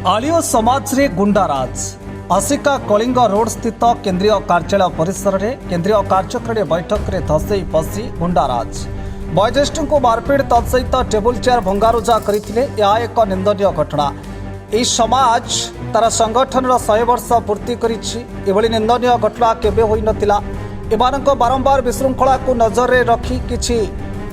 आलियो समाज रे गुंडाराज आसिका कलिंग रोड स्थित केंद्रीय कार्यालय परिसर में केंद्रीय कार्यकारिणी बैठक में धसई पशि गुंडाराज वयोज्येष्ठ को मारपीट तत्सहित टेबुल चेयर भंगारुजा करते एक निंदनीय घटना। यह समाज तार संगठन 100 वर्ष पूर्ति करी निंदनीय घटना केबे होई नथिला। एमानक बारंबार विशृंखला को नजर में रखी किछि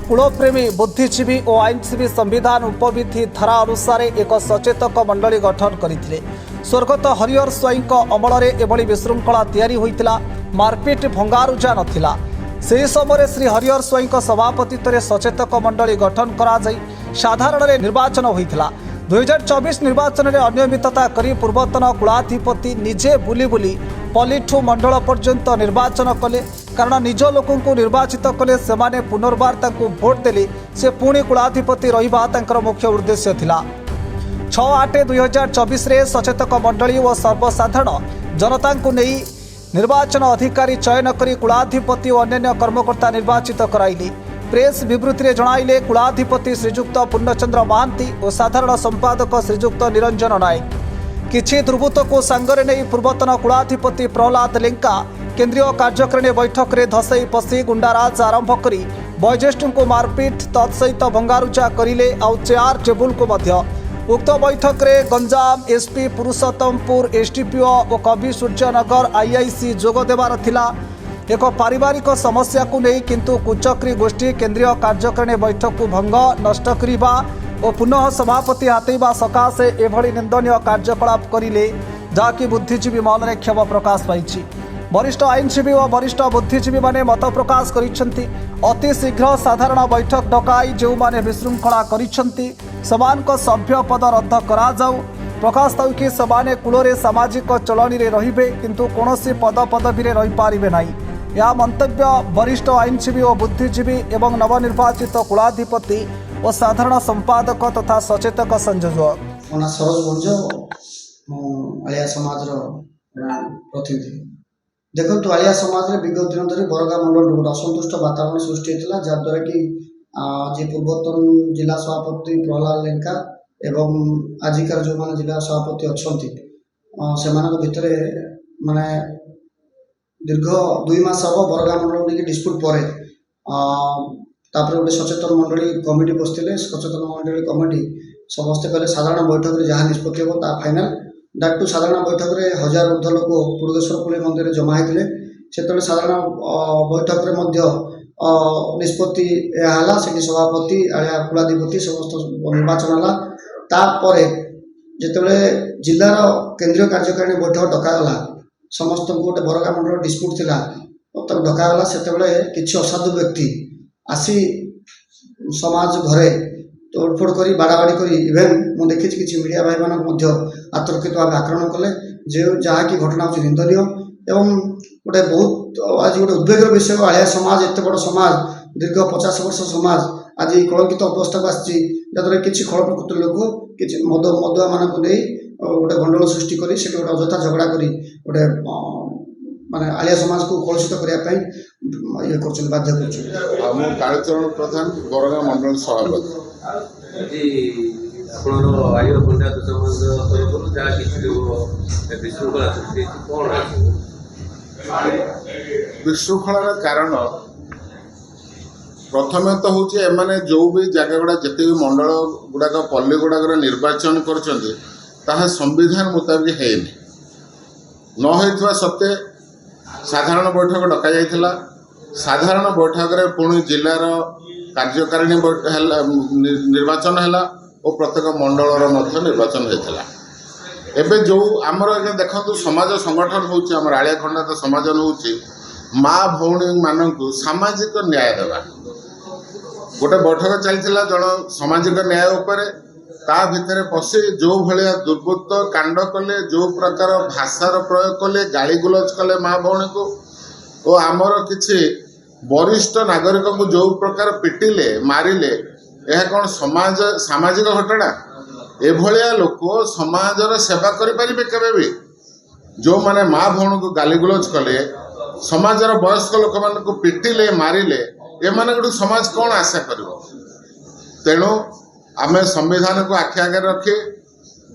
कूलप्रेमी बुद्धिजीवी और आईनजीवी संविधान उपविधि धारा अनुसार एक सचेतक मंडली गठन करते। स्वर्गत हरिहर स्वाई अमल में एभली विशृंखला तैयारी होइतिला। मारपीट भंगारुजा नथिला। से समय श्री हरिहर स्वाई सभापतित्व में सचेतक मंडली गठन करा साधारण निर्वाचन होइतिला। 2024 निर्वाचन में अनियमितता करी पूर्वतन कुलाधिपति निजे बुली बुली पलिठू मंडल पर्यंत निर्वाचन कले। कारण निज लोक निर्वाचित कले से पुनर्बार भोट देले से पुणी कुलाधिपति रहिबा तांकर मुख्य उद्देश्य थिला। 6/8/2024 रे सचेतक मंडली और सर्वसाधारण जनता को नहीं निर्वाचन अधिकारी चयन करी कुलाधिपति और अन्य कर्मकर्ता निर्वाचित कराइले। प्रेस विवृत्ति में जणाइले कुलाधिपति श्रीजुक्त पूर्णचंद्र महांती और साधारण संपादक श्रीजुक्त निरंजन नायक। किछि दुर्बृत्त को सांगरे नहीं पूर्वतन कुलाधिपति प्रहलाद लेंका केंद्रीय कार्यकारिणी बैठक में धसई पशि गुंडाराज आरंभ करी वयोज्येष्ठ को मारपीट तत्सहित भंगारुजा करिले आउ चेयर टेबुल को मध्य। उक्त बैठक में गंजाम एसपी पुरुषोत्तमपुर एसडीपीओ और कवि सूर्यनगर आईआईसी जोग देवार थिला। एक पारिवारिक समस्या को नहीं किंतु कुचक्री गोष्ठी केंद्रीय कार्यकारिणी बैठक को भंग नष्ट करवा और पुनः सभापति हाथेबा सकाशे एभली निंदनीय कार्यकलाप करिले जाकि बुद्धिजीवी मन में क्षोभ प्रकाश पाई। वरिष्ठ आईनजीवी और वरिष्ठ बुद्धिजीवी माने मत प्रकाश करिसेंती। अति शीघ्र साधारण बैठक डकाई जो माने विशृंखला करिसेंती समान सभ्य पद रद्द करा जाऊ। प्रकाश ताऊ कि समाने कूलरे सामाजिक चलनी रे रहिबे किंतु कोनोसी पद पदवी रे रहि पारिबे नाही। यह मंतव्य वरिष्ठ आईनजीवी और बुद्धिजीवी एवं नवनिर्वाचित कुलाधिपति और साधारण संपादक तथा सचेतक संयोजक आलिया समाज प्रतिनिधि देखो। आलिया समाज विगत दिन धरी बरगा मंडल गोटे असंतुष्ट वातावरण सृष्टि होता जहाद्वारा कि जे पूर्वतन जिला सभापति प्रहलाद लेंका एवं आजिकार जो मैंने जिला सभापति अच्छा से भितर माने दीर्घ 2 मास हम बरगा मंडल नहीं डिस्प्यूट पर गोटे सचेतन मंडली कमिटी बसते। सचेतन मंडली कमिटी समस्ते कहले साधारण बैठक में जहाँ निष्पत्ति हम फाइनाल डाक्टू साधारण बैठक में 1000 ऊर्ध लोक पुरुगेश्वर पुली मंदिर जमा होते से साधारण बैठक में निष्पत्ति से सभापति आलिया कुलाधिपति समस्त निर्वाचन है। जिते जिलार केंद्रीय कार्यकारिणी बैठक डकागला समस्त गोटे बरगा मंडल डिस्प्यूट थिला डकागला से किसी असाधु व्यक्ति आसी समाज घरे तोड़फोड़ करी बाड़ाबाड़ी करी इवेन मु देखी किसी मीडिया भाई मानक आतर्कित भाव आक्रमण कले जहाँकि घटना हूँ निंदनीय एवं गोटे बहुत आज गोटे उद्वेगर विषय। आलिया समाज एत बड़ समाज दीर्घ 50 वर्ष समाज आज कलंकित अवस्था को आसाद्वारा किसी खल प्रकृति लोक कि मदुआ मानक नहीं गोटे गंडल सृष्टि करी से गोटे अजथा झगड़ा करी गोटे माने आलिया समाज को कलुषित करने ये कर बाध्य कर। कालीचरण प्रधान बरगा मंडल सभापति विशृंखलार कारण प्रथम तो हूँ एमाने जो भी जगह गुड़ा जिते भी मंडल गुड़ाक पल्ली गुड़ाक निर्वाचन कर संविधान मुताबिक है न होइथवा सत्ते साधारण बैठक डका जाइथिला। साधारण बैठक रे पुणी जिलार कार्यकारिणी निर्वाचन हैला और प्रत्येक मंडलर मध्य निर्वाचन होता। एबे जो आमर देखो समाज संगठन होउची आमर आलिया खंडात समाजन होउची माँ भौणी मानकु सामाजिक न्याय देवा गोटे बैठक चलता जन सामाजिक न्याय उपरे ता भितर पशि जो भाया दुर्बृत्त कांड कले जो प्रकार भाषार प्रयोग कले गाली गुलज कले माँ भौणी को और आमर किछि वरिष्ठ नागरिक को जो प्रकार पिटिले मारिले यह कौन समाज सामाजिक घटना एभलिया लोक समाजर सेवा करें केबे भी जो माने माँ भौणी को गाली गुलज कले समाजर वयस्क लोक मान को पिटिले मारिले एमाने गोटे समाज कौन आशा कर। तेणु आमे संविधान को आखि आगे रखी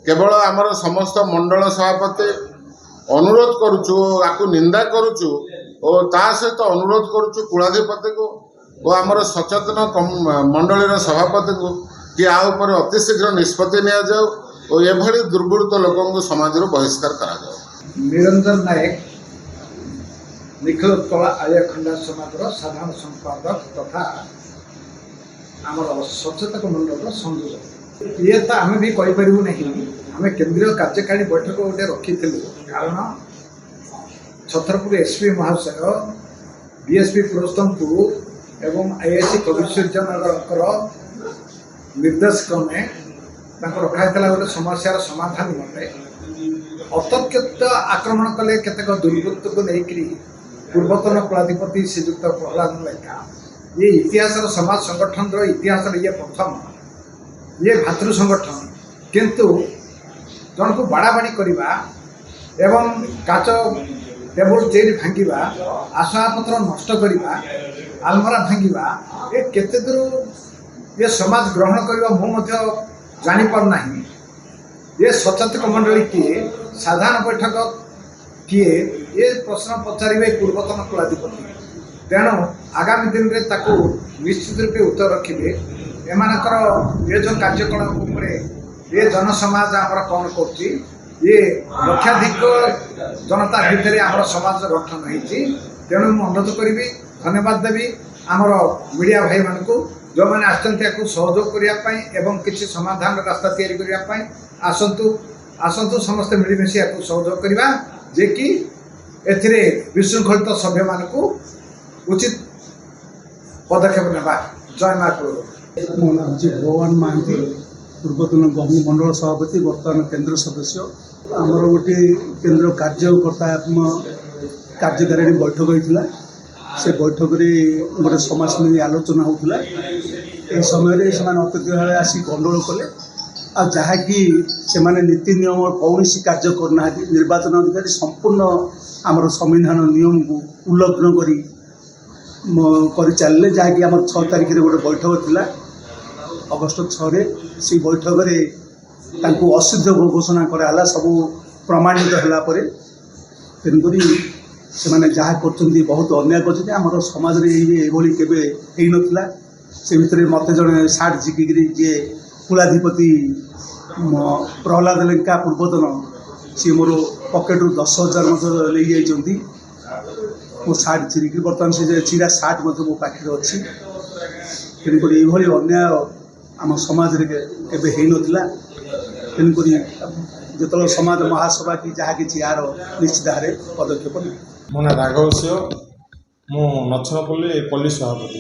केवल आमर समस्त मंडल सभापति अनुरोध करुचु आपको निंदा करुचु और ता सहित अनुरोध करुचु कुलाधिपति को और आमर सचेतन मंडल सभापति को कि आ ऊपर अतिशीघ्र निष्पत्ति नि जाऊ और एभली दुर्वृत्त लोक समाज बहिष्कार करा जाऊ। निरंजन नायक निखिल उत्कल आर्य खंडा समाज साधारण संपादक तथा आमर सचेतक मंडल संयोजक ये तो आम भी कहीपर नहीं आम केंद्रीय कार्यकारी बैठक गोटे रखी कारण छतरपुर एसपी महाशय बीएसपी पुरुषोत्तमपुर एवं आईआईसी कविश्वरनगर निर्देश क्रमे रखाई गोटे समस्यार समाधान निमंते अतर्कित आक्रमण कले केतेक दुर्वृत्त को लेकर पूर्वतन कुलाधिपति श्रीजुक्त प्रहलाद लेखा ये इतिहास समाज संगठन इतिहास ये प्रथम ये भातृ संगठन किंतु जन को बाड़ाबाड़ी करवा एवं काच टेबल चेयर भांगा आसवाबपत्र नष्ट करवा आलमरा भांगा ये केते दूर ये समाज ग्रहण करवा मु जापारना ये सचेतक मंडली किए साधारण बैठक किए ये प्रश्न पचारे पूर्वतन कुलाधिपति तेणु आगामी दिन में ताकू निश्चित रूपे उत्तर रखिए एमानकर ये जो कार्यकलाप ये जनसमाज आमर कौन कर ये लक्षाधिक जनता भितर आम समाज गठन होती तेणु मुझे अनुरोध करी धन्यवाद देवी आमर मीडिया भाई मान जो मैंने आसको सहयोग करने एवं किसी समाधान रास्ता तैयारी करने आसतु आसतु समस्ते मिलमिशी या सहयोग करवा जे कि एथिरे विशृंखलित सभ्य मानक उचित पदक्षेप नेबा। जय माँ मो नाम हूँ भगवान महांती पूर्वतन मंडल सभापति बर्तमान केंद्र सदस्य आमर गोटे केंद्र कार्यकर्ता कार्यकारिणी बैठक होता से बैठक में गोटे समाजसेवी आलोचना होता ये समय से अतिथि भाव आसी गंडोल कले आ जहाँकि से नीति नियम कौन कार्य करना निर्वाचन अधिकारी संपूर्ण आमर संविधान नियम को उल्लंघन कर चलिए जहाँकि आम 6 तारिख में गोटे बैठक थिला अगस्ट 6 से बैठक में असिद्ध घोषणा कराला सब प्रमाणित है तेणुक से जहाँ कर बहुत अन्याय कर समाज के नाला से भितर मत जड़े सार्ट झिकी जी कुलाधिपति प्रहलाद लेंका पूर्वतन सी मोर पकेट्रु 10,000 ले जाइए मो सार्ट चिरिकी बर्तमान से चिरा सार्ट मो पाखे अच्छी तेणुक ये अन्याय आम समाज के नाला तेणुक जो समाज महासभा कि जहाँ कि यार निश्चित भाव में पदक्षेप नहीं। मो ना राघव सिंह मु नछनपल्ली पुलिस सभापति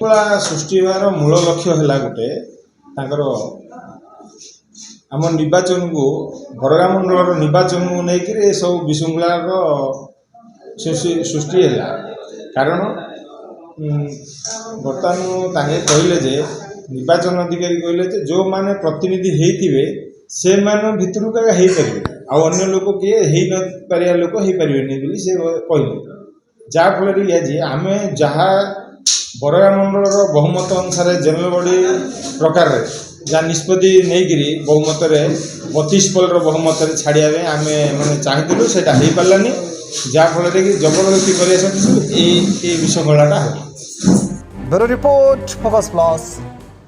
विशृंखला सृष्टि होवार मूल लक्ष्य है गोटे तांकर आम निर्वाचन को बरगा मंडल निर्वाचन को लेकर सब विशृंखलार सृष्टि है कारण बर्तमान कहले जे निर्वाचन अधिकारी कहले जो माने प्रतिनिधि होते से भितर हो पारे अन्य लोक किए हो पारिया लोक हो पारे से कहले जहाँफल आज आम जहाँ बरगा मंडल बहुमत अनुसार जनरल बॉडी प्रकार जहाँ निष्पत्ति नहीं बहुमत 32 पोलर बहुमत छाड़िया आम मैंने चाहूँ से हो पारानी जहाँफल कि जबरदस्ती कर विशृंखलाटा है। Bureau report focus plus.